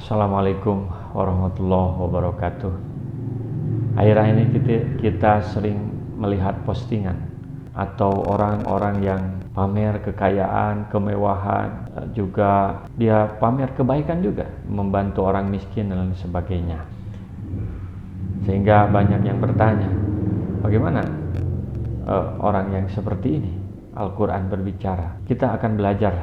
Assalamualaikum warahmatullahi wabarakatuh. Akhir-akhir ini kita sering melihat postingan atau orang-orang yang pamer kekayaan, kemewahan, juga dia pamer kebaikan juga, membantu orang miskin dan lain sebagainya. Sehingga banyak yang bertanya, bagaimana orang yang seperti ini? Al-Quran berbicara. Kita akan belajar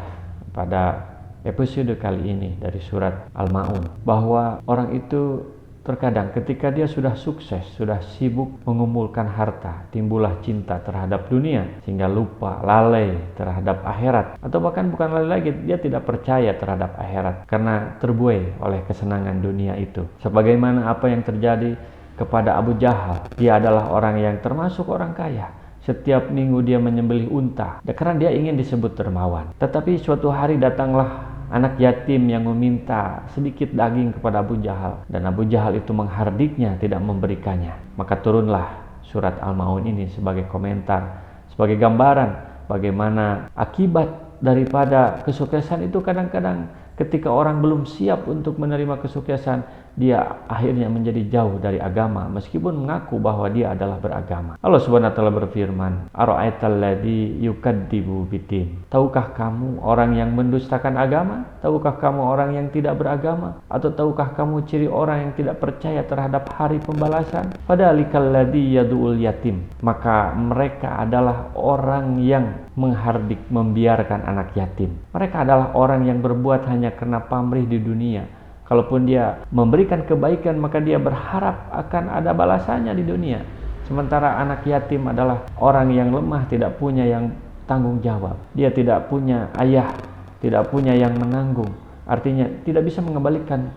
pada episode kali ini dari surat Al-Ma'un bahwa orang itu terkadang ketika dia sudah sukses, sudah sibuk mengumpulkan harta, timbullah cinta terhadap dunia sehingga lupa, lalai terhadap akhirat, atau bahkan bukan lalai lagi, dia tidak percaya terhadap akhirat karena terbuai oleh kesenangan dunia itu. Sebagaimana apa yang terjadi kepada Abu Jahal, dia adalah orang yang termasuk orang kaya. Setiap minggu dia menyembelih unta karena dia ingin disebut dermawan. Tetapi suatu hari datanglah anak yatim yang meminta sedikit daging kepada Abu Jahal, dan Abu Jahal itu menghardiknya, tidak memberikannya. Maka turunlah surat Al-Ma'un ini sebagai komentar, sebagai gambaran bagaimana akibat daripada kesuksesan itu kadang-kadang ketika orang belum siap untuk menerima kesuksesan, dia akhirnya menjadi jauh dari agama meskipun mengaku bahwa dia adalah beragama. Allah Subhanahu wa taala berfirman, "Ara'aital ladzi yukadzibu biddin." Tahukah kamu orang yang mendustakan agama? Tahukah kamu orang yang tidak beragama? Atau tahukah kamu ciri orang yang tidak percaya terhadap hari pembalasan? Fadzalikal ladzi yad'ul yatim. Maka mereka adalah orang yang menghardik, membiarkan anak yatim. Mereka adalah orang yang berbuat hanya karena pamrih di dunia. Kalaupun dia memberikan kebaikan, maka dia berharap akan ada balasannya di dunia. Sementara anak yatim adalah orang yang lemah, tidak punya yang tanggung jawab. Dia tidak punya ayah, tidak punya yang menanggung. Artinya tidak bisa mengembalikan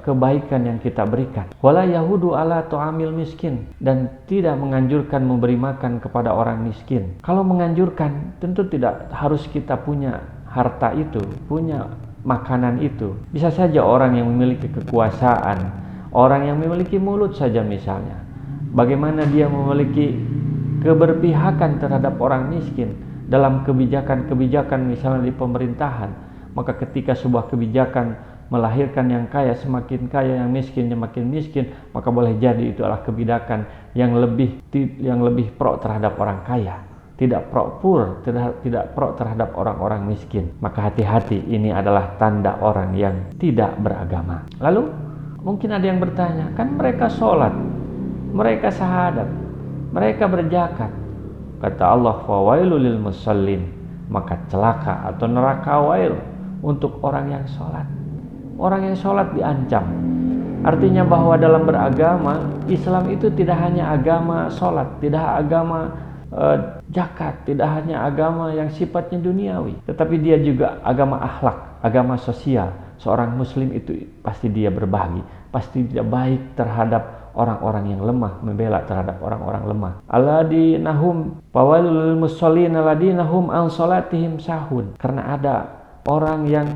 kebaikan yang kita berikan. Wala yahudu ala tu'amil miskin, dan tidak menganjurkan memberi makan kepada orang miskin. Kalau menganjurkan, tentu tidak harus kita punya harta itu, punya makanan itu. Bisa saja orang yang memiliki kekuasaan, orang yang memiliki mulut saja misalnya, bagaimana dia memiliki keberpihakan terhadap orang miskin dalam kebijakan-kebijakan misalnya di pemerintahan. Maka ketika sebuah kebijakan melahirkan yang kaya semakin kaya, yang miskin makin miskin, maka boleh jadi itu adalah kebijakan yang lebih pro terhadap orang kaya, tidak pro terhadap orang-orang miskin. Maka hati-hati, ini adalah tanda orang yang tidak beragama. Lalu mungkin ada yang bertanya, kan mereka sholat, mereka syahadat, mereka berzakat. Kata Allah, fawailul lil musallin, maka celaka atau neraka wail untuk orang yang sholat. Orang yang sholat diancam. Artinya bahwa dalam beragama, Islam itu tidak hanya agama sholat, tidak agama zakat, tidak hanya agama yang sifatnya duniawi, tetapi dia juga agama akhlak, agama sosial. Seorang muslim itu pasti dia berbagi, pasti dia baik terhadap orang-orang yang lemah, membela terhadap orang-orang lemah. Alladinahum fawailul musallin alladinahum an salatihim sahun. Karena ada orang yang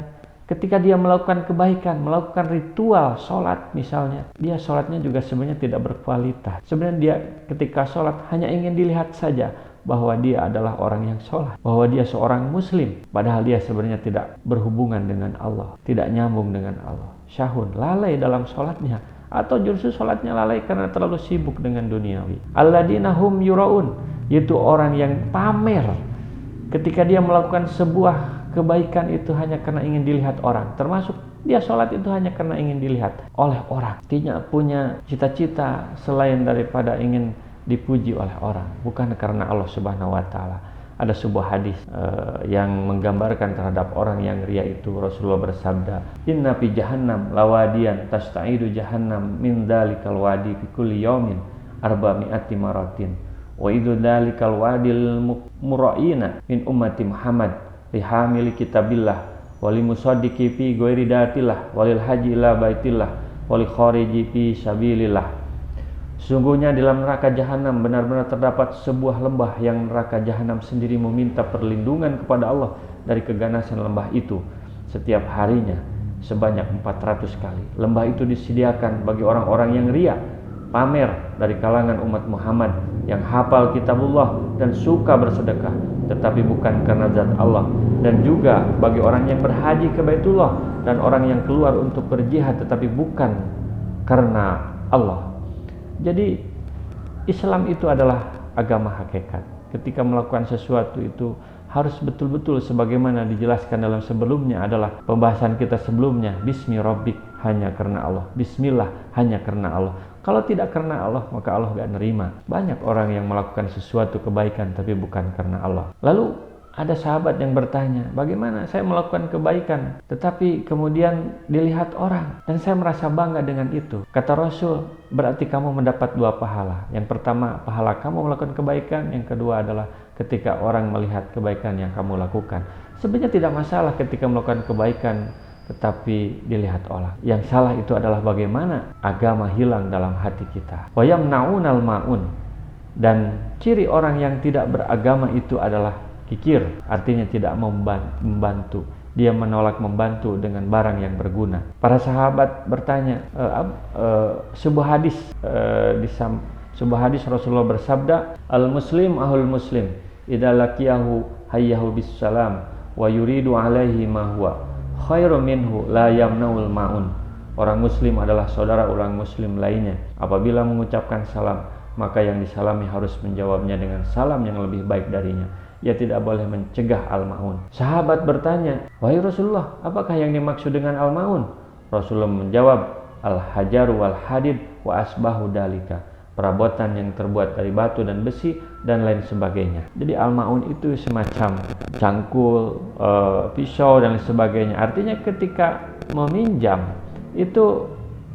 ketika dia melakukan kebaikan, melakukan ritual sholat misalnya, dia sholatnya juga sebenarnya tidak berkualitas. Sebenarnya dia ketika sholat hanya ingin dilihat saja bahwa dia adalah orang yang sholat, bahwa dia seorang muslim, padahal dia sebenarnya tidak berhubungan dengan Allah, tidak nyambung dengan Allah. Syahun, lalai dalam sholatnya, atau justru sholatnya lalai karena terlalu sibuk dengan duniawi. Alladinahum yuraun, yaitu orang yang pamer ketika dia melakukan sebuah kebaikan itu hanya karena ingin dilihat orang. Termasuk dia sholat itu hanya karena ingin dilihat oleh orang. Tidak punya cita-cita selain daripada ingin dipuji oleh orang, bukan karena Allah Subhanahu wa taala. Ada sebuah hadis yang menggambarkan terhadap orang yang riya itu. Rasulullah bersabda, "Inna fi jahannam lawadiyan tasta'idu jahannam min dalikal wadi fi kulli yawmin 400 maratin. Wa idzu dalikal wadil mura'ina min ummati Muhammad lihamili kitabillah wali musaddiqi fi ghairi datillah walil haji ila baitillah wali khariji fi sabilillah." Sesungguhnya di dalam neraka jahanam benar-benar terdapat sebuah lembah yang neraka jahanam sendiri meminta perlindungan kepada Allah dari keganasan lembah itu setiap harinya sebanyak 400 kali. Lembah itu disediakan bagi orang-orang yang riya, pamer dari kalangan umat Muhammad yang hafal kitabullah dan suka bersedekah, tetapi bukan karena zat Allah, dan juga bagi orang yang berhaji ke Baitullah dan orang yang keluar untuk berjihad tetapi bukan karena Allah. Jadi Islam itu adalah agama hakikat. Ketika melakukan sesuatu itu harus betul-betul sebagaimana dijelaskan dalam sebelumnya, adalah pembahasan kita sebelumnya, bismi rabbik, hanya karena Allah, bismillah, hanya karena Allah. Kalau tidak karena Allah, maka Allah gak nerima. Banyak orang yang melakukan sesuatu kebaikan tapi bukan karena Allah. Lalu ada sahabat yang bertanya, bagaimana saya melakukan kebaikan tetapi kemudian dilihat orang dan saya merasa bangga dengan itu. Kata Rasul, berarti kamu mendapat 2 pahala. Yang pertama, pahala kamu melakukan kebaikan. Yang kedua adalah ketika orang melihat kebaikan yang kamu lakukan. Sebenarnya tidak masalah ketika melakukan kebaikan tetapi dilihat orang. Yang salah itu adalah bagaimana agama hilang dalam hati kita. Wa yamna'unal ma'un. Dan ciri orang yang tidak beragama itu adalah kikir, artinya tidak membantu. Dia menolak membantu dengan barang yang berguna. Para sahabat bertanya, sebuah hadis Rasulullah bersabda, al-muslim ahul muslim, idza laqiyahu hayyahu bis salam wa yuridu alaihi ma huwa khairu minhu la yamnaul maun. Orang muslim adalah saudara orang muslim lainnya. Apabila mengucapkan salam, maka yang disalami harus menjawabnya dengan salam yang lebih baik darinya. Ia tidak boleh mencegah al-ma'un. Sahabat bertanya, wahai Rasulullah, apakah yang dimaksud dengan al-ma'un? Rasulullah menjawab, al-hajaru wal-hadid wa asbahu dalika. Perabotan yang terbuat dari batu dan besi dan lain sebagainya. Jadi al-ma'un itu semacam cangkul, pisau dan lain sebagainya. Artinya ketika meminjam itu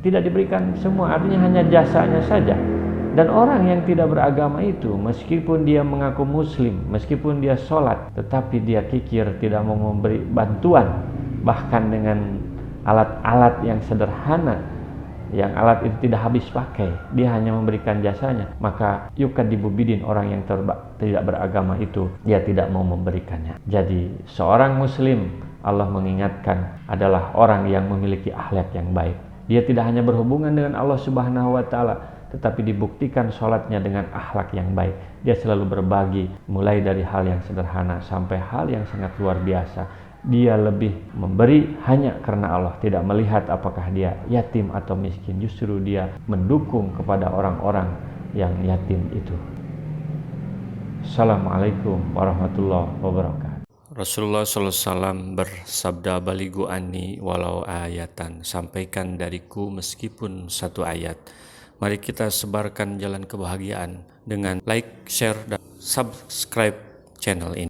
tidak diberikan semua, artinya hanya jasanya saja. Dan orang yang tidak beragama itu, meskipun dia mengaku muslim, meskipun dia sholat, tetapi dia kikir, tidak mau memberi bantuan, bahkan dengan alat-alat yang sederhana, yang alat itu tidak habis pakai, dia hanya memberikan jasanya, maka yukadibubidin, orang yang tidak beragama itu, dia tidak mau memberikannya. Jadi seorang muslim, Allah mengingatkan, adalah orang yang memiliki akhlak yang baik. Dia tidak hanya berhubungan dengan Allah Subhanahu wa Ta'ala, tetapi dibuktikan sholatnya dengan akhlak yang baik. Dia selalu berbagi, mulai dari hal yang sederhana sampai hal yang sangat luar biasa. Dia lebih memberi hanya karena Allah, tidak melihat apakah dia yatim atau miskin. Justru dia mendukung kepada orang-orang yang yatim itu. Assalamualaikum warahmatullahi wabarakatuh. Rasulullah SAW bersabda, baligu anni walau ayatan, sampaikan dariku meskipun 1 ayat. Mari kita sebarkan jalan kebahagiaan dengan like, share, dan subscribe channel ini.